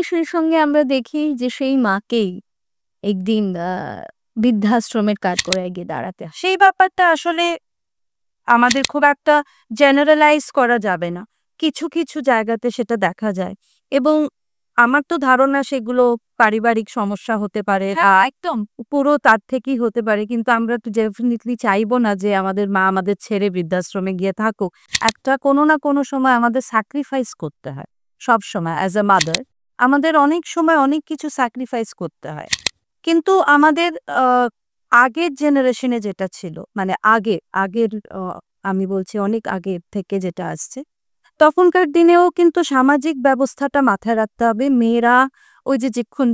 সেই সঙ্গে আমরা দেখি যে সেই মাকেই একদিন বৃদ্ধাশ্রমের কাজ করে গিয়ে দাঁড়াতে হয়। সেই ব্যাপারটা আসলে আমাদের খুব একটা জেনারেলাইজ করা যাবে না। কিছু, কিছু জায়গাতে সেটা দেখা যায় এবং আমার তো ধারণা সেগুলো পারিবারিক সমস্যা হতে পারে। একদম। পুরো তার থেকেই হতে পারে। কিন্তু আমরা তো ডেফিনিটলি চাইবো না যে আমাদের মা আমাদের ছেড়ে বৃদ্ধাশ্রমে গিয়ে থাকুক। একটা কোনো না কোনো সময় আমাদের স্যাক্রিফাইস করতে হয়। সবসময় অ্যাজ আ মাদার আমাদের অনেক সময় অনেক কিছু স্যাক্রিফাইস করতে হয়। কিন্তু আমাদের আগের জেনারেশনে যেটা ছিল মানে আগের আমি বলছি অনেক আগে থেকে যেটা আসছে, তখনকার দিনেও কিন্তু সামাজিক ব্যবস্থাটা মাথায় রাখতে হবে। মেয়েরা ওই যে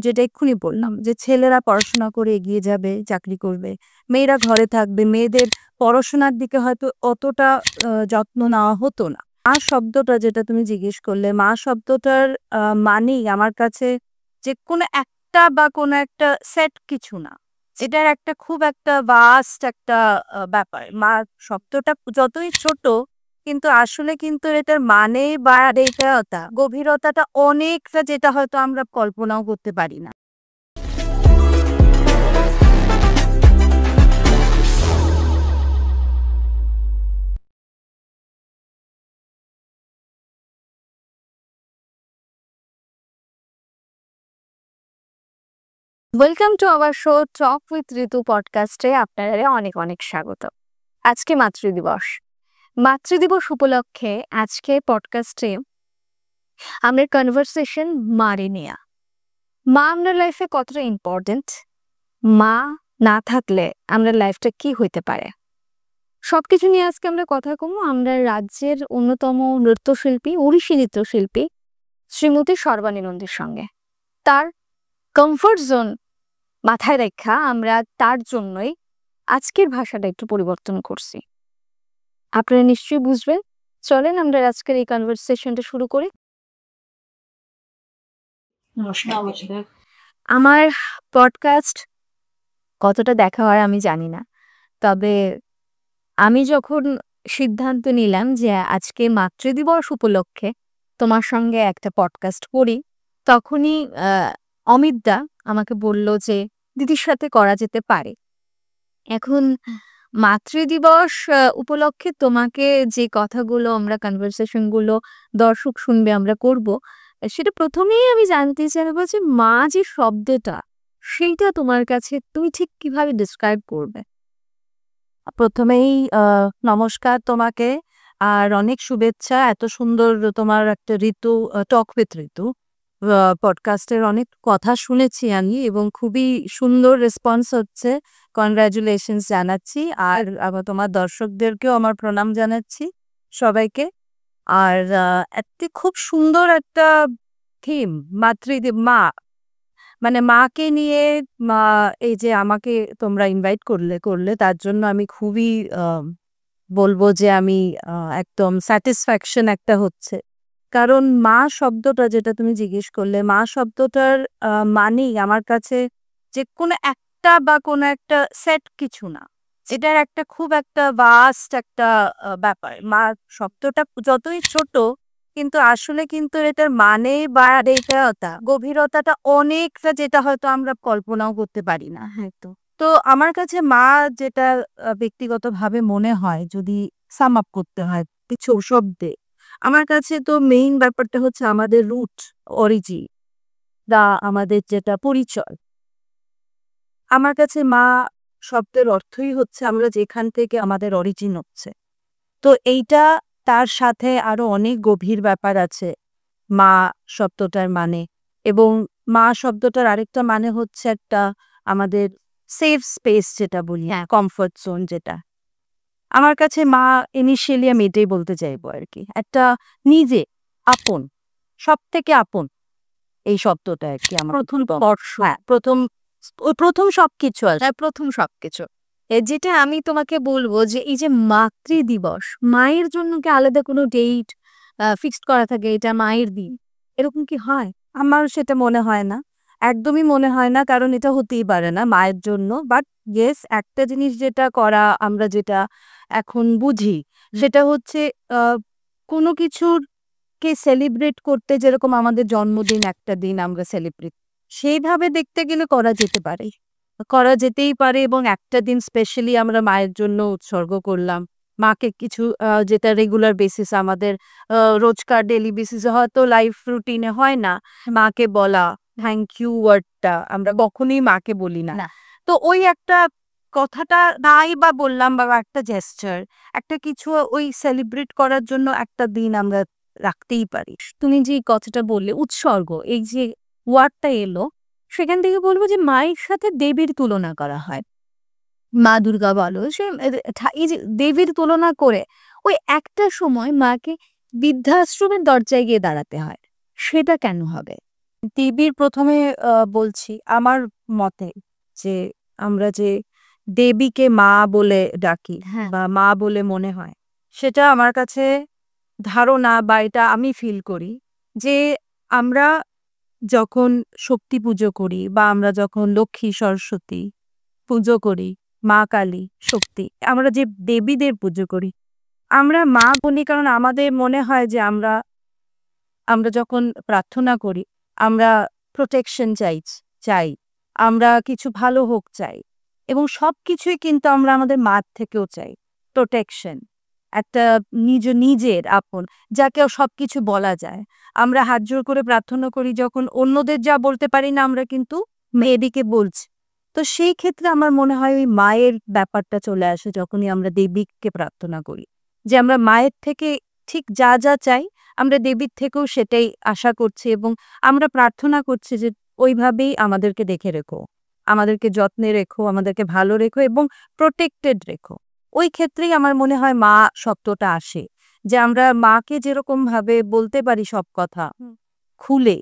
যেটা এক্ষুনি বললাম যে ছেলেরা পড়াশোনা করে এগিয়ে যাবে, চাকরি করবে, মেয়েরা ঘরে থাকবে, মেয়েদের পড়াশোনার দিকে হয়তো অতটা যত্ন নেওয়া হতো না। মা শব্দটা যেটা তুমি জিজ্ঞেস করলে, মা শব্দটার মানেই আমার কাছে যে কোনো একটা বা কোনো একটা সেট কিছু না, এটার একটা খুব একটা ভাস্ট একটা ব্যাপার। মা শব্দটা যতই ছোট কিন্তু আসলে কিন্তু এটার মানে বা গভীরতাটা গভীরতাটা অনেকটা, যেটা হয়তো আমরা কল্পনাও করতে পারি না। Welcome to our show talk with Ritu পডকাস্টে আপনাদের অনেক অনেক স্বাগত। আজকে মাতৃদিবস উপলক্ষে আজকে পডকাস্টে আমরা কনভারসেশন মারে নেয়া। মা আমরা লাইফে কতটা ইম্পর্টেন্ট, মা না থাকলে আমরা লাইফটা কি হইতে পারে, সবকিছু নিয়ে আজকে আমরা কথা কমু আমরা রাজ্যের অন্যতম নৃত্যশিল্পী, ওড়িশি নৃত্যশিল্পী শ্রীমতী সর্বাণী নন্দীর সঙ্গে। তার কমফোর্ট জোন মাথায় রেখা আমরা তার জন্যই আজকের ভাষাটা একটু পরিবর্তন করছি। আপনারা নিশ্চয়ই বুঝবেন। চলেন আমরা আজকের এই কনভারসেশনটা শুরু করি। নমস্কার। আমার পডকাস্ট কতটা দেখা হয় আমি জানি না, তবে আমি যখন সিদ্ধান্ত নিলাম যে আজকে মাতৃদিবস উপলক্ষে তোমার সঙ্গে একটা পডকাস্ট করি, তখনই অমিতদা আমাকে বলল যে দিদির সাথে করা যেতে পারে। এখন মাতৃদিবস উপলক্ষে তোমাকে যে কথাগুলো আমরা কনভারসেশনগুলো দর্শক শুনবে আমরা করব, সেটা প্রথমেই আমি জানতে চাইবো যে মা যে শব্দটা, সেইটা তোমার কাছে তুমি ঠিক কিভাবে ডিসক্রাইব করবে? প্রথমেই নমস্কার তোমাকে, আর অনেক শুভেচ্ছা। এত সুন্দর তোমার একটা ঋতু, টক উইথ ঋতু পডকাস্টের অনেক কথা শুনেছি আমি এবং খুবই সুন্দর রেসপন্স হচ্ছে। কনগ্রাচুলেশনস জানাচ্ছি, আর তোমার দর্শকদেরকেও আমার প্রণাম জানাচ্ছি সবাইকে। আর একটি খুব সুন্দর একটা থিম, মা, মানে মাকে নিয়ে। মা, এই যে আমাকে তোমরা ইনভাইট করলে তার জন্য আমি খুবই বলবো যে আমি একদম স্যাটিসফ্যাকশন একটা হচ্ছে। কারণ মা শব্দটা যেটা তুমি জিজ্ঞেস করলে, মা শব্দটার মানেই আমার কাছে যে কোনো একটা বা কোনো একটা সেট কিছু না, এটার একটা খুব একটা ভাস্ট একটা ব্যাপার। মা শব্দটা যতই ছোট কিন্তু আসলে কিন্তু এটার মানে বা গভীরতাটা অনেকটা, যেটা হয়তো আমরা কল্পনাও করতে পারি না। হ্যাঁ, তো আমার কাছে মা যেটা ব্যক্তিগতভাবে মনে হয়, যদি সাম আপ করতে হয় কিছু শব্দে, আমার কাছে তো মেইন ব্যাপারটা হচ্ছে আমাদের রুট, অরিজিন, আমাদের যেটা পরিচয়। আমার কাছে মা শব্দের অর্থই হচ্ছে আমরা যেখান থেকে আমাদের অরিজিন হচ্ছে। তো এইটা, তার সাথে আরো অনেক গভীর ব্যাপার আছে মা শব্দটার মানে। এবং মা শব্দটার আরেকটা মানে হচ্ছে একটা আমাদের সেফ স্পেস, যেটা বলি, কমফর্ট জোন। যেটা আমার কাছে মা ইনিশিয়ালি আমি এটাই বলতে চাইবো আর কি, একটা নিজে আপন, সব থেকে আপন এই শব্দটা আর কি আমার প্রথম স্পর্শ। প্রথম প্রথম সবকিছু আছে, প্রথম সবকিছু। যেটা আমি তোমাকে বলবো যে এই যে মাতৃদিবস, মায়ের জন্য কি আলাদা কোনো ডেট ফিক্সড করা থাকে, এটা মায়ের দিন, এরকম কি হয়? আমার সেটা মনে হয় না, একদমই মনে হয় না। কারণ এটা হতেই পারে না মায়ের জন্য। বাট ইয়েস, একটা জিনিস যেটা করা আমরা যেটা এখন বুঝি, সেটা হচ্ছে কোনো কিছুর মাকে সেলিব্রেট করতে যেরকম আমাদের জন্মদিন একটা দিন আমরা সেলিব্রেট, সেইভাবে দেখতে গেলে করা যেতে পারে, করা যেতেই পারে। এবং একটা দিন স্পেশালি আমরা মায়ের জন্য উৎসর্গ করলাম। মাকে কিছু যেটা রেগুলার বেসিস আমাদের রোজকার ডেলি বেসিসে হয়তো লাইফ রুটিনে হয় না, মাকে বলা থ্যাংক ইউ ওয়ার্ডটা আমরা কখনোই মাকে বলি না। না। তো ওই একটা কথাটা নাই বা বললাম, বা একটা জেস্টার, একটা কিছু ওই সেলিব্রেট করার জন্য একটা দিন আমরা রাখতেই পারি। তুমি যে কথাটা বললে উৎসর্গ, এই যে ওয়ার্ডটা এলো, সেখান থেকে বলবো যে মায়ের সাথে দেবীর তুলনা করা হয়। মা দুর্গা বলো, সে এই যে দেবীর তুলনা করে ওই একটা সময় মাকে বৃদ্ধাশ্রমের দরজায় গিয়ে দাঁড়াতে হয়, সেটা কেন হবে? দেবীর প্রথমে বলছি আমার মতে যে আমরা যে দেবীকে মা বলে ডাকি হ্যাঁ। বা মা বলে মনে হয়, সেটা আমার কাছে ধারণা বা এটা আমি ফিল করি যে আমরা যখন শক্তি পুজো করি বা আমরা যখন লক্ষ্মী সরস্বতী পুজো করি, মা কালী শক্তি, আমরা যে দেবীদের পুজো করি, আমরা মা বলি কারণ আমাদের মনে হয় যে আমরা আমরা যখন প্রার্থনা করি আমরা প্রোটেকশন চাই, আমরা কিছু ভালো হোক চাই, এবং সব কিছুই কিন্তু আমরা আমাদের মা থেকেও চাই। প্রোটেকশন একটা নিজের আপন, যাকে সবকিছু বলা যায়। আমরা হাত জোর করে প্রার্থনা করি যখন অন্যদের যা বলতে পারি না, আমরা কিন্তু মেয়েদিকে বলছি। তো সেই ক্ষেত্রে আমার মনে হয় ওই মায়ের ব্যাপারটা চলে আসে যখনই আমরা দেবীকে প্রার্থনা করি, যে আমরা মায়ের থেকে ঠিক যা যা চাই আমরা দেবীর থেকেও সেটাই আশা করছি, এবং আমরা প্রার্থনা করছি যে ওইভাবেই আমাদেরকে দেখে রেখো, আমাদেরকে যত্নে রেখো, আমাদেরকে ভালো রেখো এবং প্রোটেক্টেড রেখো। ওই ক্ষেত্রেই আমার মনে হয় মা শব্দটা আসে, যে আমরা মাকে যেরকম ভাবে বলতে পারি সব কথা খুলে,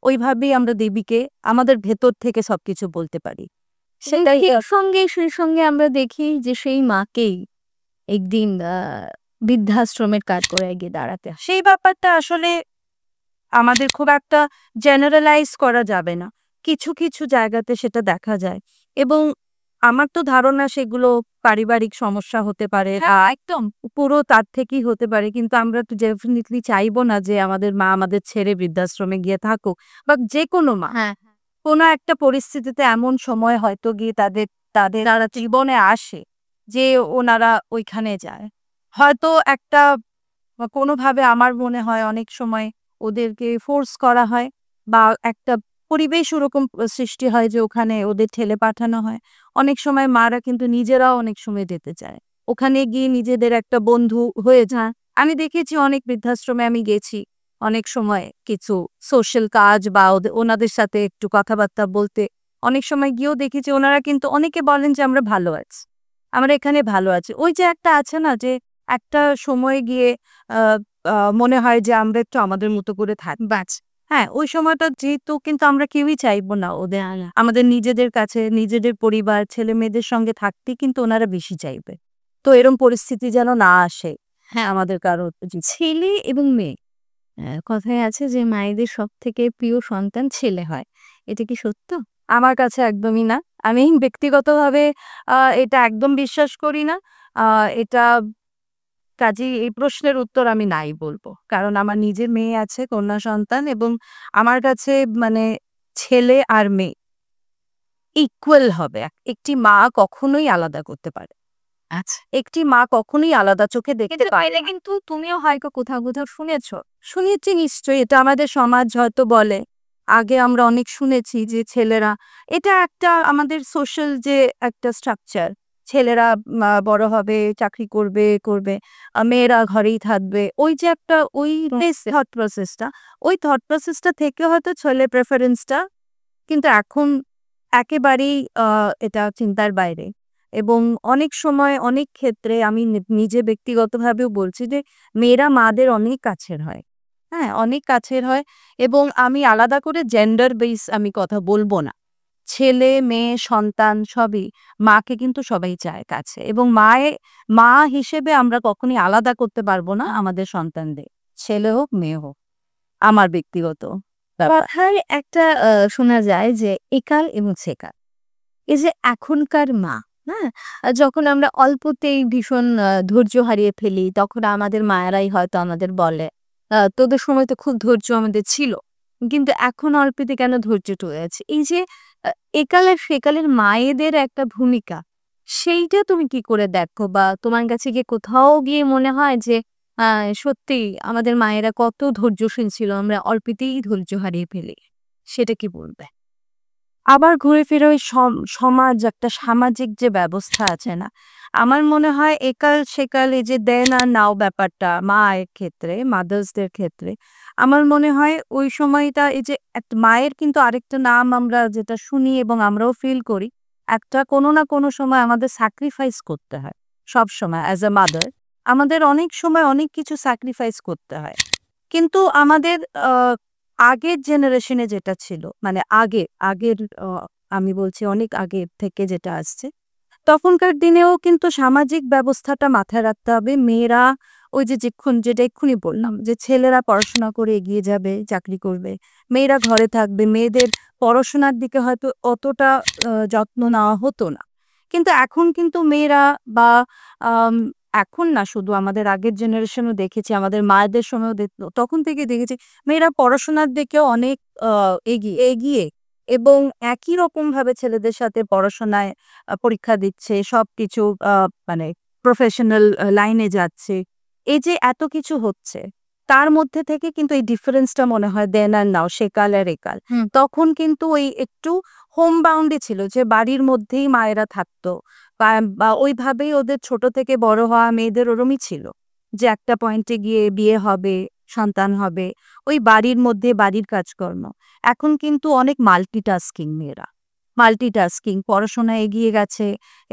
ওইভাবেই আমরা দেবীকে আমাদের ভেতর থেকে সবকিছু বলতে পারি। সেটাই সেই সঙ্গে আমরা দেখি যে সেই মাকেই একদিন বৃদ্ধাশ্রমের কাজ করে গিয়ে দাঁড়াতে হয়। সেই ব্যাপারটা আসলে আমাদের খুব একটা জেনারেলাইজ করা যাবে না, কিছু কিছু জায়গাতে সেটা দেখা যায়। এবং আমার তো ধারণা সেগুলো পারিবারিক সমস্যা হতে পারে, একদম পুরো তার থেকেই হতে পারে, কিন্তু আমরা তো ডেফিনেটলি চাইবো না যে আমাদের মা আমাদের ছেড়ে বৃদ্ধাশ্রমে গিয়ে থাকুক, বা যে কোনো মা হ্যাঁ। কোনো একটা পরিস্থিতিতে এমন সময় হয়তো গিয়ে তাদের তাদের জীবনে আসে যে ওনারা ওইখানে যায়। হয়তো একটা কোনোভাবে আমার মনে হয় অনেক সময় ওদেরকে ফোর্স করা হয়, বা একটা পরিবেশ ওরকম সৃষ্টি হয় যে ওখানে ওদের ঠেলে পাঠানো হয়। অনেক সময় মারা কিন্তু নিজেরাও অনেক সময় যেতে চায়, ওখানে গিয়ে নিজেদের একটা বন্ধু হয়ে যায়। আমি দেখেছি অনেক বৃদ্ধাশ্রমে আমি গেছি, অনেক সময় কিছু সোশ্যাল কাজ বা ওনাদের সাথে একটু কথাবার্তা বলতে অনেক সময় গিয়েও দেখেছি ওনারা কিন্তু অনেকে বলেন যে আমরা ভালো আছি, আমরা এখানে ভালো আছি। ওই যে একটা আছে না যে একটা সময় গিয়ে আহ মনে হয় যে আমরা একটু আমাদের মতো করে থাকি, বাঁচ। হ্যাঁ, ওই সময়টা যেহেতু কিন্তু আমরা কেউই চাইবো না ওদের আমাদের নিজেদের কাছে, নিজেদের পরিবার ছেলে মেয়েদের সঙ্গে থাকতে কিন্তু ওনারা বেশি চাইবে। তো এরকম পরিস্থিতি যেন না আসে হ্যাঁ, আমাদের কারো ছেলে এবং মেয়ে, কথায় আছে যে মায়েদের সবথেকে প্রিয় সন্তান ছেলে হয়। এটা কি সত্য? আমার কাছে একদমই না। আমি ব্যক্তিগতভাবে এটা একদম বিশ্বাস করি না। এটা কাজেই এই প্রশ্নের উত্তর আমি নাই বলব। কারণ আমার নিজের মেয়ে আছে, কন্যা সন্তান, এবং আমার কাছে মানে ছেলে আর মেয়ে ইকুয়াল হবে। একটি মা কখনোই আলাদা করতে পারে। আচ্ছা। একটি মা কখনোই আলাদা চোখে দেখতে পারে না। কিন্তু তুমিও হয়তো কোথাও শুনেছো। শুনেছি নিশ্চয়ই, এটা আমাদের সমাজ হয়তো বলে। আগে আমরা অনেক শুনেছি যে ছেলেরা, এটা একটা আমাদের সোশ্যাল যে একটা স্ট্রাকচার, ছেলেরা বড় হবে, চাকরি করবে, মেয়েরা ঘরেই থাকবে। ওই যে একটা ওই থট প্রসেসটা, ওই থট প্রসেসটা থেকে হয়তো ছেলে প্রেফারেন্সটা, কিন্তু এখন একেবারেই এটা চিন্তার বাইরে। এবং অনেক সময় অনেক ক্ষেত্রে আমি নিজে ব্যক্তিগতভাবেও বলছি যে মেয়েরা মাদের অনেক কাছের হয়। হ্যাঁ, অনেক কাছের হয়, এবং আমি আলাদা করে জেন্ডার বেস আমি কথা বলবো না। ছেলে মেয়ে সন্তান সবই মাকে কিন্তু সবাই চায় কাছে, এবং মা হিসেবে আমরা কখনোই আলাদা করতে পারবো না আমাদের সন্তানদের, ছেলে হোক মেয়ে হোক। আমার ব্যক্তিগত ব্যাপার। কথায় একটা শোনা যায় যে একাল এবং সেকাল। এই যে এখনকার মা, হ্যাঁ? যখন আমরা অল্পতেই ভীষণ ধৈর্য হারিয়ে ফেলি, তখন আমাদের মায়েরাই হয়তো আমাদের বলে তোদের সময় তো খুব ধৈর্য আমাদের ছিল। কিন্তু এখন অল্পেতে কেন ধৈর্যটা হয়ে আছে? এই যে একালের সেকালের মায়েদের একটা ভূমিকা, সেইটা তুমি কি করে দেখো? বা তোমার কাছে গিয়ে কোথাও গিয়ে মনে হয় যে আ সত্যিই আমাদের মায়েরা কত ধৈর্যশীল ছিল, আমরা অল্পেতেই ধৈর্য হারিয়ে ফেলি। সেটা কি বলবে? আবার ঘুরে ফিরে ওই সমাজ একটা সামাজিক যে ব্যবস্থা আছে না? আমার মনে হয় একাল সেকাল এই যে দেন আর নাও ব্যাপারটা মায়ের ক্ষেত্রে, মাদার্সদের ক্ষেত্রে আমার মনে হয় ওই সময়টা এই যে মায়ের কিন্তু আরেকটা নাম আমরা যেটা শুনি এবং আমরাও ফিল করি, একটা কোনো না কোনো সময় আমাদের স্যাক্রিফাইস করতে হয়। সবসময় অ্যাজ আ মাদার আমাদের অনেক সময় অনেক কিছু স্যাক্রিফাইস করতে হয়। কিন্তু আমাদের আ আগের জেনারেশনে যেটা ছিল মানে আগের অ আমি বলছি অনেক আগের থেকে যেটা আসছে, তখনকার দিনেও কিন্তু সামাজিক ব্যবস্থাটা মাথায় রাখতে হবে। মেয়েরা ওই যে যেটা এক্ষুনি বললাম যে ছেলেরা পড়াশোনা করে এগিয়ে যাবে, চাকরি করবে। মেয়েরা ঘরে থাকবে। মেয়েদের পড়াশোনার দিকে হয়তো অতটা যত্ন নেওয়া হতো না। কিন্তু এখন কিন্তু মেয়েরা বা আম এখন না শুধু আমাদের আগের জেনারেশনও দেখেছি, আমাদের মায়েদের সময়ও তখন থেকে দেখেছি মেয়েরা পড়াশোনার দিকেও অনেক আ এগিয়ে এবং একই রকমভাবে ছেলেদের সাথে পড়াশোনায় পরীক্ষা দিচ্ছে, সবকিছু আ মানে প্রফেশনাল লাইনে যাচ্ছে। এই যে এত কিছু হচ্ছে, তার মধ্যে থেকে কিন্তু এই ডিফারেন্সটা মনে হয় দেন আর নাও, সেকাল আর একাল। হুম। তখন কিন্তু ওই একটু হোম বাউন্ডে ছিল যে বাড়ির মধ্যেই মায়েরা থাকতো বা ওইভাবেই ওদের ছোট থেকে বড় হওয়া মেয়েদের ওরমই ছিল। যে একটা পয়েন্টে গিয়ে বিয়ে হবে, সন্তান হবে, ওই বাড়ির মধ্যে বাড়ির কাজকর্ম। এখন কিন্তু অনেক মাল্টিটাস্কিং মেয়েরা। মাল্টিটাস্কিং, পড়াশোনা এগিয়ে গেছে,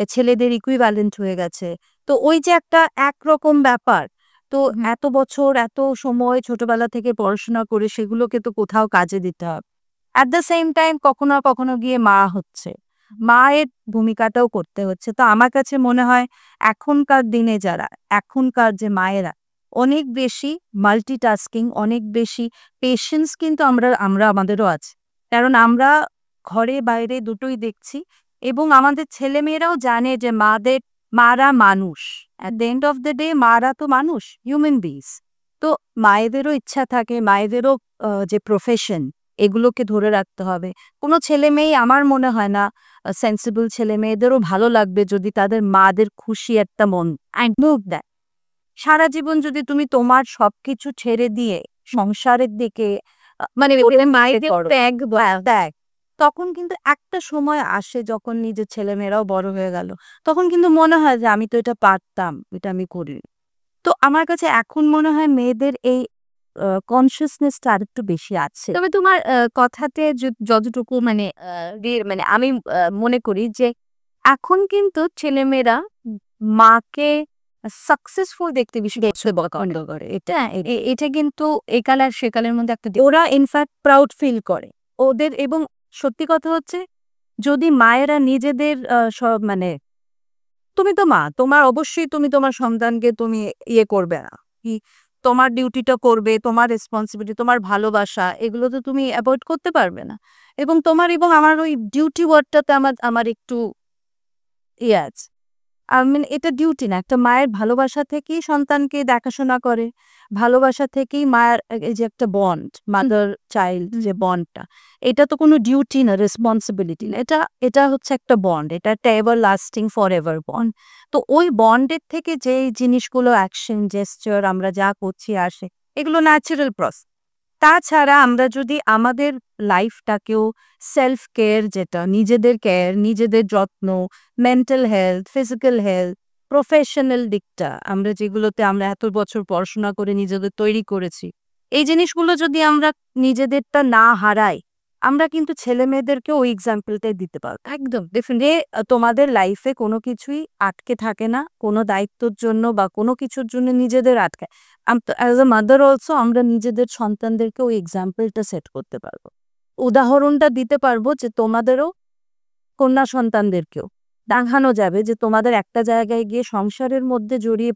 ছেলেদের ইকুইভ্যালেন্ট হয়ে গেছে। তো ওই যে একটা একরকম ব্যাপার, তো হুম। এত বছর এত সময় ছোটবেলা থেকে পড়াশোনা করে সেগুলোকে তো কোথাও কাজে দিতে হবে। অ্যাট দ্য সেম টাইম কখনো না কখনো গিয়ে মা হচ্ছে। মায়ের ভূমিকাটাও করতে হচ্ছে। তো আমার কাছে মনে হয় এখনকার দিনে যারা, এখনকার যে মায়েরা অনেক বেশি মাল্টিটাস্কিং, অনেক বেশি পেশেন্স কিন্তু আমরা আমাদেরও আছে। কারণ আমরা ঘরে বাইরে দুটোই দেখছি এবং আমাদের ছেলেমেয়েরাও জানে যে মারা মানুষ। At the end of the day মারা তো মানুষ, হিউম্যান বিংস। তো মায়েদেরও ইচ্ছা থাকে, মায়েদেরও যে প্রফেশন এগুলোকে ধরে রাখতে হবে। কোনো ছেলেমেয়েই আমার মনে হয় না সেন্সিবল ছেলেমেয়েদেরও ভালো লাগবে যদি তাদের মাদের খুশি একটা মন মুভ দেয়। সারা জীবন যদি তুমি তোমার সবকিছু ছেড়ে দিয়ে সংসারের দিকে মানে পরিশ্রম মায়েদের করো, ত্যাগ, তখন কিন্তু একটা সময় আসে যখন নিজের ছেলেমেয়েরাও বড় হয়ে গেল। তখন কিন্তু মনে হয় যে আমি তো এটা পারতাম, এটা আমি করি। তো আমার কাছে এখন মনে হয় মেয়েদের এই কনসিয়াসনেসটা আরেকটু বেশি আছে। তবে তোমার কথাতে যতটুকু মানে মানে আমি মনে করি যে এখন কিন্তু ছেলেমেয়েরা মাকে সাকসেসফুল দেখতে বেশি পছন্দ করে। এটা হ্যাঁ, এটা কিন্তু একাল আর সেকালের মধ্যে একটা ওরা ইনফ্যাক্ট প্রাউড ফিল করে। ওদের এবং সত্যি কথা হচ্ছে যদি মায়েরা নিজেদের সব মানে তুমি তো মা, তোমার অবশ্যই তুমি তোমার সন্তানকে তুমি ইয়ে করবে না। কি তোমার ডিউটিটা করবে, তোমার রেসপন্সিবিলিটি, তোমার ভালোবাসা এগুলো তো তুমি এভয়েড করতে পারবে না। এবং তোমার এবং আমার ওই ডিউটি ওয়ার্ডটাতে আমার আমার একটু ইয়ে আছে। এটা ডিউটি না। একটা মায়ের ভালোবাসা থেকেই সন্তানকে দেখাশোনা করে। ভালোবাসা থেকেই মায়ের এই যে একটা বন্ড, মাদার চাইল্ড যে বন্ডটা, এটা তো কোনো ডিউটি না, রেসপন্সিবিলিটি না। এটা হচ্ছে একটা বন্ড। এটা একটা এভারলাস্টিং ফরএভার বন্ড। তো ওই বন্ডের থেকে যেই জিনিসগুলো অ্যাকশন, জেস্চার আমরা যা করছি আসে, এগুলো ন্যাচারাল প্রসেস। তাছাড়া আমরা যদি আমাদের লাইফটাকেও সেলফ কেয়ার যেটা নিজেদের কেয়ার, নিজেদের যত্ন, mental health, physical health, professional দিকটা আমরা যেগুলোতে আমরা এত বছর পড়াশোনা করে নিজেদের তৈরি করেছি, এই জিনিসগুলো যদি আমরা নিজেদেরটা না হারাই, আমরা কিন্তু ছেলেমেয়েদেরকেও ওই এক্সাম্পলটাই দিতে পারবো। একদম যে তোমাদের লাইফে কোনো কিছুই আটকে থাকে না, কোনো দায়িত্বর জন্য বা কোনো কিছুর জন্য নিজেদের আটকায়। অ্যাজ আ মাদার অলসো আমরা নিজেদের সন্তানদেরকে ওই এক্সাম্পলটা সেট করতে পারবো, উদাহরণটা দিতে পারবো যে তোমাদেরও কন্যা সন্তানদেরকেও দেখানো যাবে যে তোমাদের একটা জায়গায় গিয়ে সংসারের মধ্যে জড়িয়ে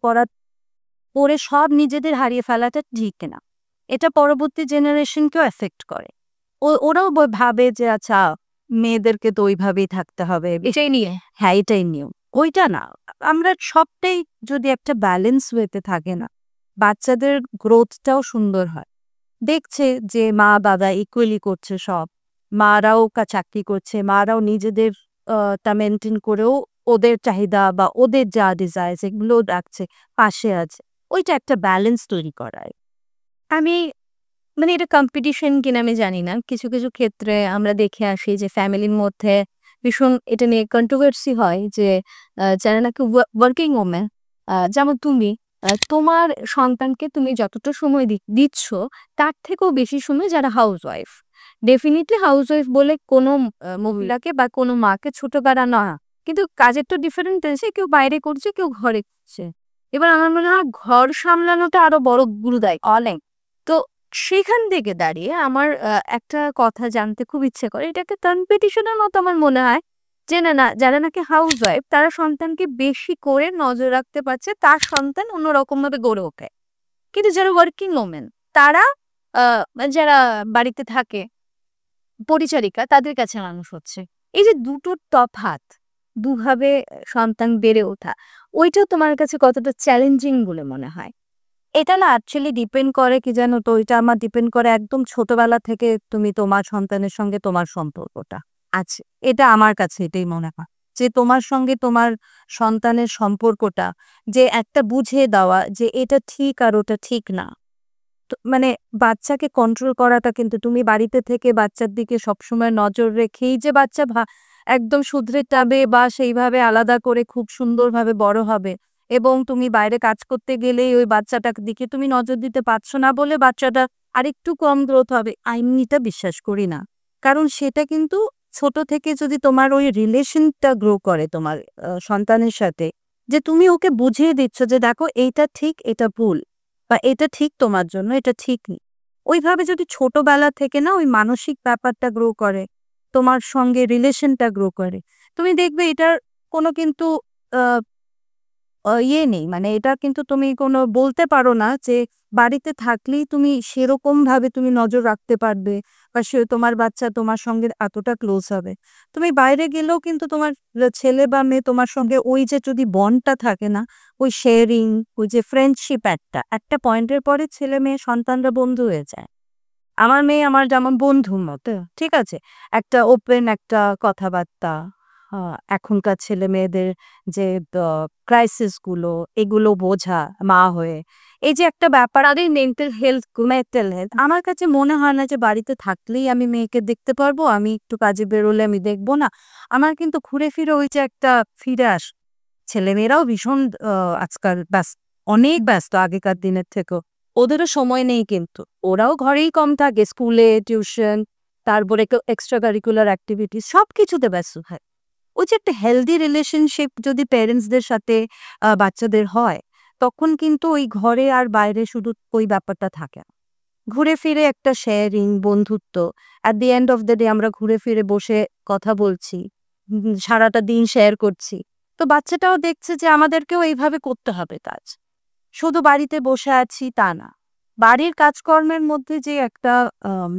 পড়ে সব নিজেদের হারিয়ে ফেলাটা ঠিক না। এটা পরবর্তী জেনারেশনকেও এফেক্ট করে। ওরাও ভাবে যে আচ্ছা মেয়েদেরকে তো ওইভাবেই থাকতে হবে। এটাই নিয়ে হ্যাঁ, এটাই নিয়ম। ওইটা না। আমরা সবটাই যদি একটা ব্যালেন্স ওয়েতে থাকে না, বাচ্চাদের গ্রোথটাও সুন্দর হয়। দেখছে যে মা বাবা ইকুয়ালি করছে সব, মারাও চাকরি করছে, মারাও নিজেদের তা মেনটেন করেও ওদের চাহিদা বা ওদের যা ডিজায়ার এগুলো রাখছে, পাশে আছে। ওইটা একটা ব্যালেন্স তৈরি করায়। আমি মানে এটা কম্পিটিশন কিনা আমি জানি না। কিছু, কিছু ক্ষেত্রে আমরা দেখে আসি যে ফ্যামিলির মধ্যে ভীষণ এটা নিয়ে কন্ট্রোভার্সি হয় যে যারা নাকি ওয়ার্কিং ওম্যান যেমন তুমি তোমার সন্তানকে তুমি যতটা সময় দিচ্ছ তার থেকেও বেশি সময় যারা হাউসওয়াইফ। ডেফিনিটলি হাউসওয়াইফ বলে কোনো মহিলাকে বা কোনো মাকে ছোট করা না। কিন্তু কাজের তো ডিফারেন্ট আছে। কেউ বাইরে করছে, কেউ ঘরে করছে। এবার আমার মনে হয় ঘর সামলানোটা আরো বড় গুরুদায়ী অনেক। তো সেখান থেকে দাঁড়িয়ে আমার একটা কথা জানতে খুব ইচ্ছে করে। এটা একটা কম্পিটিশনের মতো আমার মনে হয় যে না যারা নাকি হাউসওয়াইফ তারা সন্তানকে বেশি করে নজর রাখতে পারছে, তার সন্তান অন্যরকমভাবে গড়ে ওঠে। কিন্তু যারা ওয়ার্কিং ওমেন তারা যারা বাড়িতে থাকে পরিচারিকা তাদের কাছে মানুষ হচ্ছে। এই যে দুটোর তফাৎ, দুভাবে সন্তান বেড়ে ওঠা, ওইটাও তোমার কাছে কতটা চ্যালেঞ্জিং বলে মনে হয়? এটা না অ্যাকচুয়ালি ডিপেন্ড করে কি জানো তো, এটা আমার ডিপেন্ড করে একদম ছোটবেলা থেকে তুমি তোমার সন্তানের সঙ্গে তোমার সম্পর্কটা আছে। এটা আমার কাছে এটাই মনে হয় যে তোমার সঙ্গে তোমার সন্তানের সম্পর্কটা, যে একটা বুঝিয়ে দেওয়া যে এটা ঠিক আর ওটা ঠিক না। তো মানে বাচ্চাকে কন্ট্রোল করাটা, কিন্তু তুমি বাড়িতে থেকে বাচ্চার দিকে সবসময় নজর রেখেই যে বাচ্চা একদম শুধরে যাবে বা সেইভাবে আলাদা করে খুব সুন্দরভাবে বড় হবে, এবং তুমি বাইরে কাজ করতে গেলেই ওই বাচ্চাটার দিকে তুমি নজর দিতে পারছো না বলে বাচ্চাটা আরেকটু কম গ্রোথ হবে, আইনিটা বিশ্বাস করি না। কারণ সেটা কিন্তু ছোট থেকে যদি তোমার ওই রিলেশনটা গ্রো করে তোমার সন্তানের সাথে, যে তুমি ওকে বুঝিয়ে দিচ্ছ যে দেখো এইটা ঠিক এটা ভুল, বা এটা ঠিক তোমার জন্য এটা ঠিক নেই, ওইভাবে যদি ছোটবেলা থেকে না ওই মানসিক ব্যাপারটা গ্রো করে, তোমার সঙ্গে রিলেশনটা গ্রো করে, তুমি দেখবে এটার কোনো কিন্তু ইয়ে নেই, মানে এটা কিন্তু তুমি কোনো বলতে পারো না যে বাড়িতে থাকলেই তুমি সেরকম ভাবে তুমি নজর রাখতে পারবে বা সে তোমার বাচ্চা তোমার সঙ্গে এতটা ক্লোজ হবে। তুমি বাইরে গেলেও কিন্তু তোমার ছেলে বা মেয়ে তোমার সঙ্গে ওই যে যদি বন্ডটা থাকে না, ওই শেয়ারিং, ওই যে ফ্রেন্ডশিপ, একটা একটা পয়েন্টের পরে ছেলে মেয়ে সন্তানরা বন্ধু হয়ে যায়। আমার মেয়ে আমার যেমন বন্ধুর মতো, ঠিক আছে? একটা ওপেন একটা কথাবার্তা। এখনকার ছেলেমেয়েদের যে ক্রাইসিস গুলো, এগুলো বোঝা মা হয়ে। এই যে একটা ব্যাপার, আরে মেন্টাল হেলথ আমার কাছে মনে হয় না যে বাড়িতে থাকলেই আমি মেয়েকে দেখতে পারবো, আমি একটু কাজে বেরোলে আমি দেখব না। আমার কিন্তু ঘুরে ফিরে ওই যে একটা ফিরে ছেলেমেয়েরাও ভীষণ আজকাল ব্যস্ত, অনেক ব্যস্ত আগেকার দিনের থেকেও। ওদেরও সময় নেই কিন্তু। ওরাও ঘরেই কম থাকে, স্কুলে, টিউশন, তারপরে এক্সট্রা কারিকুলার অ্যাক্টিভিটিস সবকিছুতে ব্যস্ত থাকে। ওই যে একটা হেলদি রিলেশনশিপ যদি প্যারেন্টসদের সাথে বাচ্চাদের হয়, তখন কিন্তু ওই ঘরে আর বাইরে শুধু ওই ব্যাপারটা থাকে না। ঘুরে ফিরে একটা শেয়ারিং, বন্ধুত্ব। At the end of the day আমরা ঘুরে ফিরে বসে কথা বলছি, সারাটা দিন শেয়ার করছি। তো বাচ্চাটাও দেখছে যে আমাদেরকেও এইভাবে করতে হবে কাজ। শুধু বাড়িতে বসে আছি তা না। বাড়ির কাজকর্মের মধ্যে যে একটা আম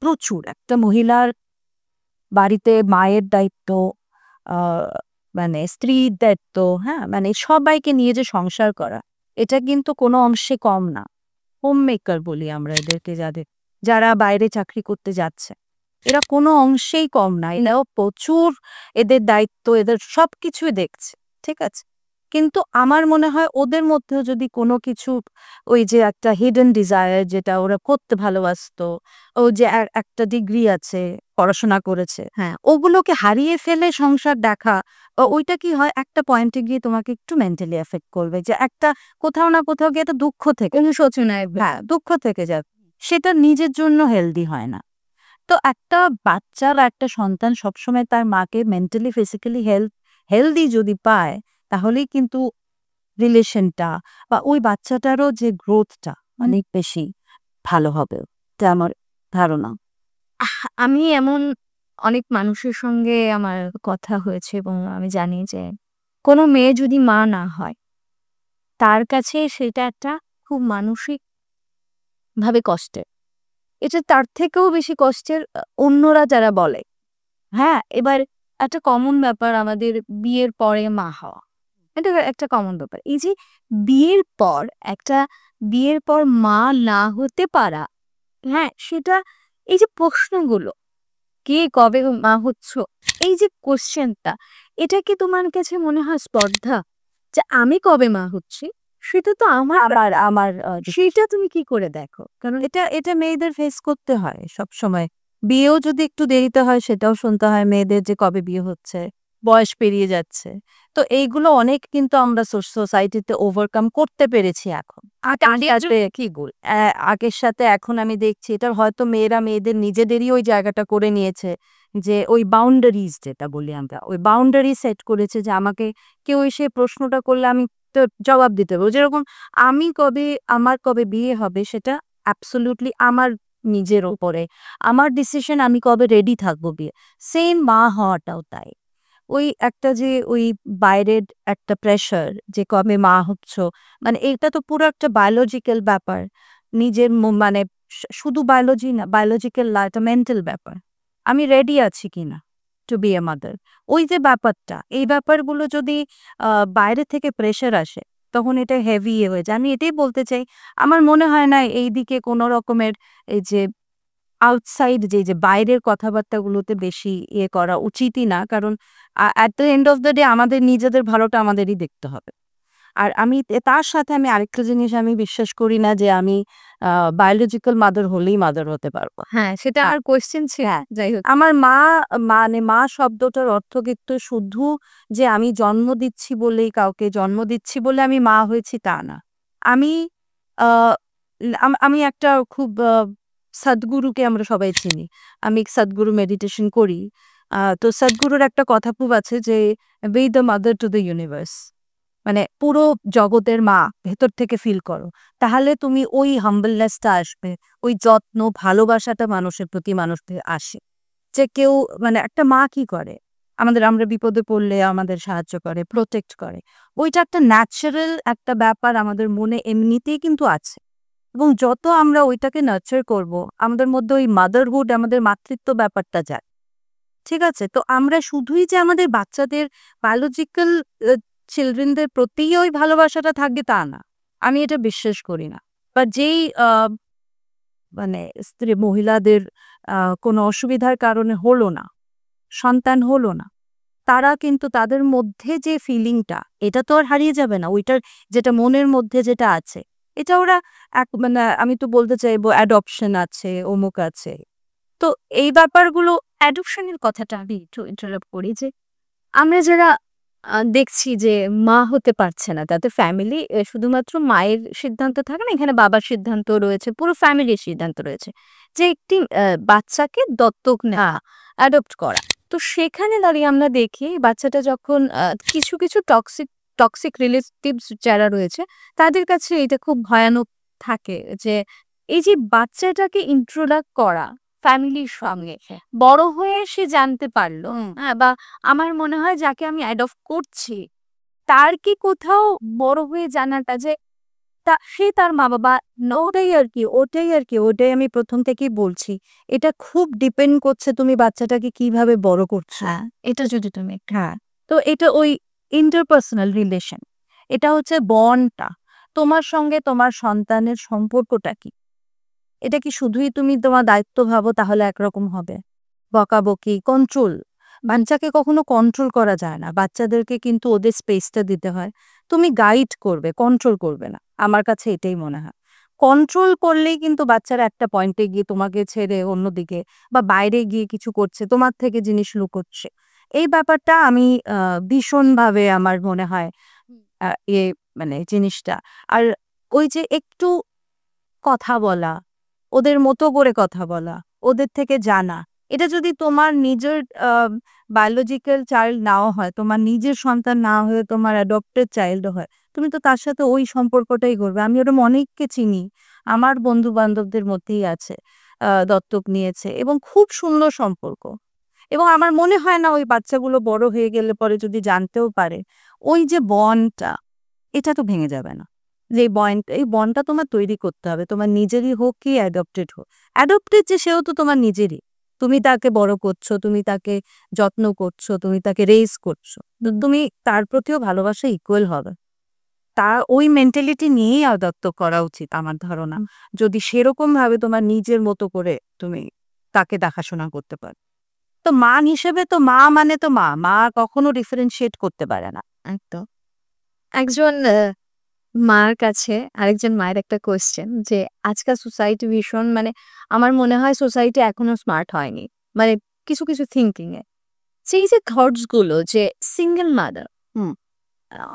প্রচুর একটা মহিলার বাড়িতে মায়ের দায়িত্ব, আ মানে স্ত্রীর দায়িত্ব, হ্যাঁ? মানে সবাইকে নিয়ে যে সংসার করা, এটা কিন্তু কোনো অংশে কম না। হোম মেকার বলি আমরা এদেরকে, যারা বাইরে চাকরি করতে যাচ্ছে। এরা কোনো অংশেই কম না। এরাও প্রচুর এদের দায়িত্ব, এদের সবকিছুই দেখছে। ঠিক আছে? কিন্তু আমার মনে হয় ওদের মধ্যেও যদি কোনো কিছু, ওই যে একটা হিডেন ডিজায়ার যেটা ওরা করতে ভালোবাসতো, ও যে একটা ডিগ্রি আছে, পড়াশোনা করেছে, হ্যাঁ, ওগুলোকে হারিয়ে ফেলে সংসার দেখা, ওইটা কি হয় একটা পয়েন্টে গিয়ে তোমাকে একটু মেন্টালি এফেক্ট করবে, যে একটা কোথাও না কোথাও গিয়ে একটা দুঃখ থেকে, অনুশোচনায় হ্যাঁ, দুঃখ থেকে যাবে। সেটা নিজের জন্য হেলদি হয় না। তো একটা বাচ্চা বা একটা সন্তান সবসময় তার মাকে মেন্টালি ফিজিক্যালি হেলদি যদি পায়, তাহলেই কিন্তু রিলেশনটা বা ওই বাচ্চাটারও যে গ্রোথটা অনেক বেশি ভালো হবে, এটা আমার ধারণা। আমি এমন অনেক মানুষের সঙ্গে আমার কথা হয়েছে এবং আমি জানি যে কোনো মেয়ে যদি মা না হয় তার কাছে সেটা একটা খুব মানসিকভাবে কষ্টের। এটা তার থেকেও বেশি কষ্টের অন্যরা যারা বলে। হ্যাঁ, এবার একটা কমন ব্যাপার আমাদের বিয়ের পরে মা হওয়া। এটা একটা কমন ব্যাপার। এই যে বিয়ের পর বিয়ের পর মা না হতে পারা, হ্যাঁ? সেটা এই যে প্রশ্নগুলো, কে কবে মা হচ্ছ? এই যে কোয়েশ্চেনটা, এটা কি তোমার কাছে মনে হয় স্পর্ধা? যে আমি কবে মা হচ্ছি সেটা তো আমার আমার আমার সেইটা তুমি কি করে দেখো? কারণ এটা এটা মেয়েদের ফেস করতে হয় সবসময়। বিয়েও যদি একটু দেরিতে হয় সেটাও শুনতে হয় মেয়েদের যে কবে বিয়ে হচ্ছে, বয়স পেরিয়ে যাচ্ছে। তো এইগুলো অনেক কিন্তু আমরা সোসাইটিতে ওভারকাম করতে পেরেছি এখন। আগের সাথে এখন আমি দেখছি এটা হয়তো মেয়েরা মেয়েদের নিজেদেরই ওই জায়গাটা করে নিয়েছে যে ওই বাউন্ডারিজ যেটা বলি আমরা, ওই বাউন্ডারি সেট করেছে যে আমাকে কেউ এসে প্রশ্নটা করলে আমি তো জবাব দিতে পারবো। যেরকম আমার কবে বিয়ে হবে সেটা অ্যাবসোলিউটলি আমার নিজের ওপরে। আমার ডিসিশন আমি কবে রেডি থাকবো বিয়ে। সেম মা হওয়াটাও তাই। ওই একটা যে ওই বাইরের একটা প্রেশার যে কবে মা হচ্ছ, মানে এটা তো পুরো একটা বায়োলজিক্যাল ব্যাপার। নিজের মানে শুধু বায়োলজি না, বায়োলজিক্যাল না, এটা মেন্টাল ব্যাপার। আমি রেডি আছি কিনা টু বি এ মাদার। ওই যে ব্যাপারটা, এই ব্যাপারগুলো যদি বাইরে থেকে প্রেশার আসে তখন এটা হেভি হয়ে যায়। আমি এটাই বলতে চাই, আমার মনে হয় না এইদিকে কোনো রকমের এই যে আউটসাইড যে বাইরের কথাবার্তাগুলোতে বেশি করা উচিতই না। কারণ at the end of the day আমাদের নিজেদের ভালোটা আমাদেরই দেখতে হবে। আর আমি তার সাথে আমি আরেকটা জিনিস আমি বিশ্বাস করি না যে আমি বায়োলজিক্যাল মাদার হলেই মাদার হতে পারবো। হ্যাঁ, সেটা আর কোয়েশ্চেন ছিল। হ্যাঁ, যাই হোক। আমার মানে মা শব্দটার অর্থ কিন্তু শুধু যে আমি জন্ম দিচ্ছি বলেই কাউকে জন্ম দিচ্ছি বলে আমি মা হয়েছি তা না। আমি আ আমি একটা খুব সদ্গুরুকে আমরা সবাই চিনি। আমি সদ্গুরু মেডিটেশন করি। তো সদ্গুরুর একটা কথা খুব আছে যে "B the mother to the universe". মানে পুরো জগতের মা ভেতর থেকে ফিল করো। তাহলে তুমি ওই হাম্বলনেসটা আসবে, ওই যত্ন, ভালোবাসাটা মানুষের প্রতি মানুষদের আসে। যে কেউ মানে একটা মা কি করে? আমরা বিপদে পড়লে আমাদের সাহায্য করে, প্রটেক্ট করে। ওইটা একটা ন্যাচারাল একটা ব্যাপার আমাদের মনে এমনিতেই কিন্তু আছে। এবং যত আমরা ওইটাকে নার্চার করব, আমাদের মধ্যে ওই মাদারহুড, আমাদের মাতৃত্ব ব্যাপারটা যায়। ঠিক আছে? তো আমরা শুধুই যে আমাদের বাচ্চাদের বায়োলজিক্যাল চিলড্রেনদের প্রতিই ওই ভালোবাসাটা থাকবে তা না। আমি এটা বিশ্বাস করি না। বা যেই মানে মহিলাদের কোনো অসুবিধার কারণে হলো না, সন্তান হলো না, তারা কিন্তু তাদের মধ্যে যে ফিলিংটা এটা তো আর হারিয়ে যাবে না। ওইটার যেটা মনের মধ্যে যেটা আছে, এটা ওরা মানে আমি তো বলতে চাইবো অ্যাডপশন আছে, অমুক আছে। তো এই ব্যাপারগুলো অ্যাডপশনের কথাটা আমি একটু ইন্টারাপ্ট করি যে আমরা যারা দেখছি যে মা হতে পারছে না, তাতে ফ্যামিলি শুধুমাত্র মায়ের সিদ্ধান্ত থাকে না, এখানে বাবার সিদ্ধান্ত রয়েছে, পুরো ফ্যামিলির সিদ্ধান্ত রয়েছে যে একটি বাচ্চাকে দত্তক নেওয়া, অ্যাডপ্ট করা। তো সেখানে দাঁড়িয়ে আমরা দেখি বাচ্চাটা যখন কিছু কিছু টক্সিক রিলেটিভস যারা রয়েছে তাদের কাছে এটা খুব ভয়ানক থাকে যে এই যে বাচ্চাটাকে ইন্ট্রোডাক্ট করা ফ্যামিলির সঙ্গে বড় হয়ে সে জানতে পারলো, হ্যাঁ, বা আমার মনে হয় যাকে আমি অ্যাডপ্ট করছি তার কি কোথাও বড় হয়ে জানাটা যে সে তার মা বাবা ওটাই আমি প্রথম থেকেই বলছি। এটা খুব ডিপেন্ড করছে তুমি বাচ্চাটাকে কিভাবে বড় করছো। হ্যাঁ, এটা যদি তুমি হ্যাঁ, তো এটা ওই ইন্টারপার্সোনাল রিলেশন। এটা হচ্ছে বন্ডটা। তোমার সঙ্গে তোমার সন্তানের সম্পর্কটা কি? এটা কি শুধুই তুমি তোমার দায়িত্ব ভাবো তাহলে একরকম হবে? বকাবকি, কন্ট্রোল। বাচ্চাকে কখনো কন্ট্রোল করা যায় না। বাচ্চাদেরকে কিন্তু ওদের স্পেসটা দিতে হয়। তুমি গাইড করবে, কন্ট্রোল করবে না। আমার কাছে এটাই মনে হয়। কন্ট্রোল করলেই কিন্তু বাচ্চারা একটা পয়েন্টে গিয়ে তোমাকে ছেড়ে অন্যদিকে বা বাইরে গিয়ে কিছু করছে, তোমার থেকে জিনিস লুকোচ্ছে। এই ব্যাপারটা আমি ভীষণভাবে আমার মনে হয় আ এ মানে জিনিসটা। আর ওই যে একটু কথা বলা, ওদের মতো করে কথা বলা, ওদের থেকে জানা। এটা যদি তোমার নিজের বায়োলজিক্যাল চাইল্ড নাও হয়, তোমার নিজের সন্তান না হয়ে তোমার অ্যাডপ্টেড চাইল্ড হয়, তুমি তো তার সাথে ওই সম্পর্কটাই করবে। আমি ওরকম অনেককে চিনি, আমার বন্ধু-বান্ধবদের মধ্যেই আছে, দত্তক নিয়েছে এবং খুব সুন্দর সম্পর্ক। এবং আমার মনে হয় না ওই বাচ্চাগুলো বড় হয়ে গেলে পরে যদি জানতেও পারে, ওই যে বন্ডটা, এটা তো ভেঙে যাবে না। যে এই বন্ডটা তোমার তৈরি করতে হবে। তোমার নিজেরই হোক কি অ্যাডপ্টেড হোক। অ্যাডপ্টেড যে সেও তো তোমার নিজেরই। তুমি তাকে বড় করছো, তুমি তাকে যত্ন করছো, তুমি তাকে রেইজ করছো, তো তুমি তার প্রতিও ভালোবাসা ইকুয়াল হবে। তার ওই মেন্টালিটি নিয়েই আদত্ত করা উচিত আমার ধারণা, যদি সেরকম ভাবে তোমার নিজের মতো করে তুমি তাকে দেখাশোনা করতে পারো। তো মা হিসেবে তো মা মানে তো মা, মা কখনো ডিফারেন্সিয়েট করতে পারে না। একদম। একজন মার কাছে আরেকজন মায়ের একটা কোয়েশ্চেন যে আজকাল সোসাইটি ভীষণ মানে আমার মনে হয় সোসাইটি এখনো স্মার্ট হয়নি। মানে কিছু, কিছু থিংকিং এ। সেই যে থটস গুলো যে সিঙ্গেল মাদার হুম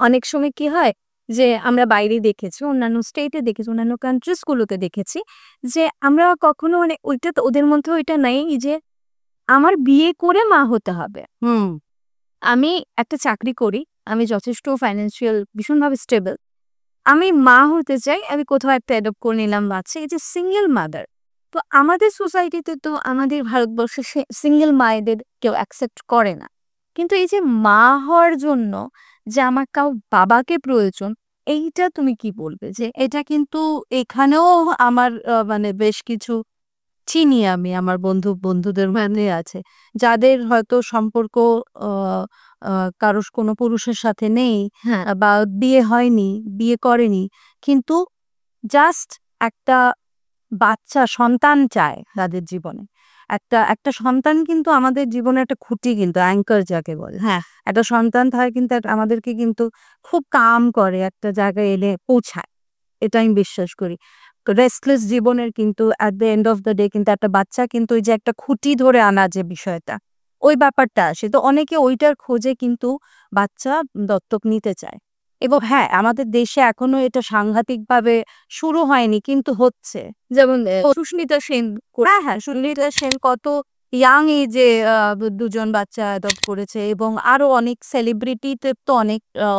অনেক সময় কি হয় যে আমরা বাইরে দেখেছি, অন্যান্য স্টেটে দেখেছি, অন্যান্য কান্ট্রিজ গুলোতে দেখেছি যে আমরা কখনো মানে ওইটা তো ওদের মধ্যে ওইটা নাই যে আমার বিয়ে করে মা হতে হবে। হুম আমি একটা চাকরি করি, আমি যথেষ্ট ফাইন্যান্সিয়াল ভীষণভাবে স্টেবল। আমি মা হতে চাই, আমি কোথাও একটা অ্যাডপ্ট করে নিলাম বাচ্চা। এই যে সিঙ্গেল মাদার, তো আমাদের সোসাইটিতে তো আমাদের ভারতবর্ষে সিঙ্গেল মায়েদের কেউ অ্যাকসেপ্ট করে না। কিন্তু এই যে মা হওয়ার জন্য যে আমার বাবাকে প্রয়োজন, এইটা তুমি কি বলবে? যে এটা কিন্তু এখানেও আমার মানে বেশ কিছু চিনি আমি, আমার বন্ধুদের মানে আছে যাদের হয়তো সম্পর্ক আহ, কারোর কোনো পুরুষের সাথে নেই, হ্যাঁ, বা বিয়ে হয়নি, বিয়ে করেনি, কিন্তু জাস্ট একটা বাচ্চা সন্তান চায় তাদের জীবনে। একটা একটা সন্তান কিন্তু আমাদের জীবনে একটা খুঁটি, কিন্তু অ্যাঙ্কার যাকে বলে। হ্যাঁ, একটা সন্তান থাকে কিন্তু আমাদেরকে কিন্তু খুব কাম করে, একটা জায়গায় এনে পৌঁছায়, এটা আমি বিশ্বাস করি। রেস্টলেস জীবনের কিন্তু at the end of the day কিন্তু একটা বাচ্চা কিন্তু ওই যে একটা খুঁটি ধরে আনা যে বিষয়টা, ওই ব্যাপারটা আসে। তো অনেকে ওইটার খোঁজে কিন্তু বাচ্চা দত্তক নিতে চায়। এবং হ্যাঁ, আমাদের দেশে এখনো এটা সাংঘাতিকভাবে শুরু হয়নি, কিন্তু হচ্ছে। যেমন সুস্মিতা সেন হ্যাঁ, হ্যাঁ, সুনিতা সেন কত ইয়াং এজে দুজন বাচ্চা অ্যাডপ্ট করেছে, এবং আরো অনেক সেলিব্রিটিতে তো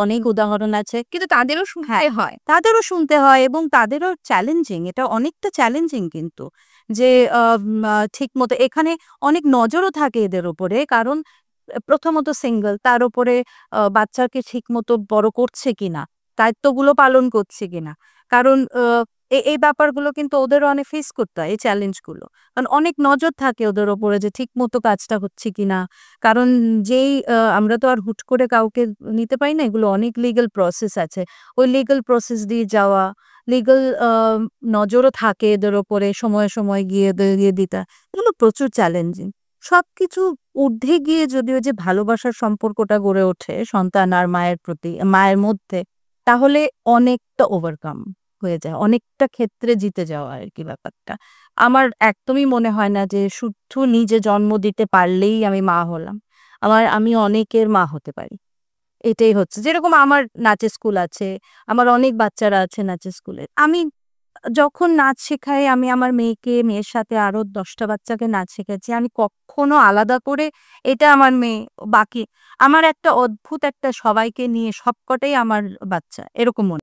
অনেক উদাহরণ আছে। কিন্তু তাদেরও হ্যাঁ, শুনতে হয়। তাদেরও শুনতে হয় এবং তাদেরও চ্যালেঞ্জিং, এটা অনেকটা চ্যালেঞ্জিং কিন্তু, যে ঠিকমতো এখানে অনেক নজরও থাকে এদের উপরে, কারণ প্রথমত সিঙ্গেল, তার উপরে বাচ্চাকে ঠিকমতো বড় করছে কিনা, দায়িত্বগুলো পালন করছে কিনা, কারণ এই ব্যাপারগুলো কিন্তু ওদেরও অনেক ফেস করতে হয়, এই চ্যালেঞ্জগুলো। কারণ অনেক নজর থাকে ওদের ওপরে যে ঠিকমতো কাজটা হচ্ছে কিনা, কারণ যেই আমরা তো আর হুট করে কাউকে নিতে পারি না, এগুলো অনেক লিগ্যাল প্রসেস আছে। ওই লিগ্যাল প্রসেস দিয়ে যাওয়া, লিগ্যাল নজরও থাকে এদের ওপরে, সময়ে সময়ে গিয়ে দিয়ে দিতে, এগুলো প্রচুর চ্যালেঞ্জিং। সবকিছু ঊর্ধ্বে গিয়ে যদি ওই যে ভালোবাসার সম্পর্কটা গড়ে ওঠে সন্তান আর মায়ের প্রতি, মায়ের মধ্যে, তাহলে অনেকটা ওভারকাম হয়ে যায়, অনেকটা ক্ষেত্রে জিতে যাওয়া আর কি ব্যাপারটা। আমার একদমই মনে হয় না যে শুধু নিজে জন্ম দিতে পারলেই আমি মা হলাম। আমি অনেকের মা হতে পারি। এটাই হচ্ছে, যেরকম আমার নাচের স্কুল আছে, আমার অনেক বাচ্চারা আছে নাচের স্কুলে। আমি যখন নাচ শেখাই, আমি আমার মেয়ের সাথে আরো ১০টা বাচ্চাকে নাচ শেখাচ্ছি। আমি কখনো আলাদা করে এটা আমার মেয়ে, বাকি আমার একটা অদ্ভুত একটা সবাইকে নিয়ে সবকটাই আমার বাচ্চা, এরকম মনে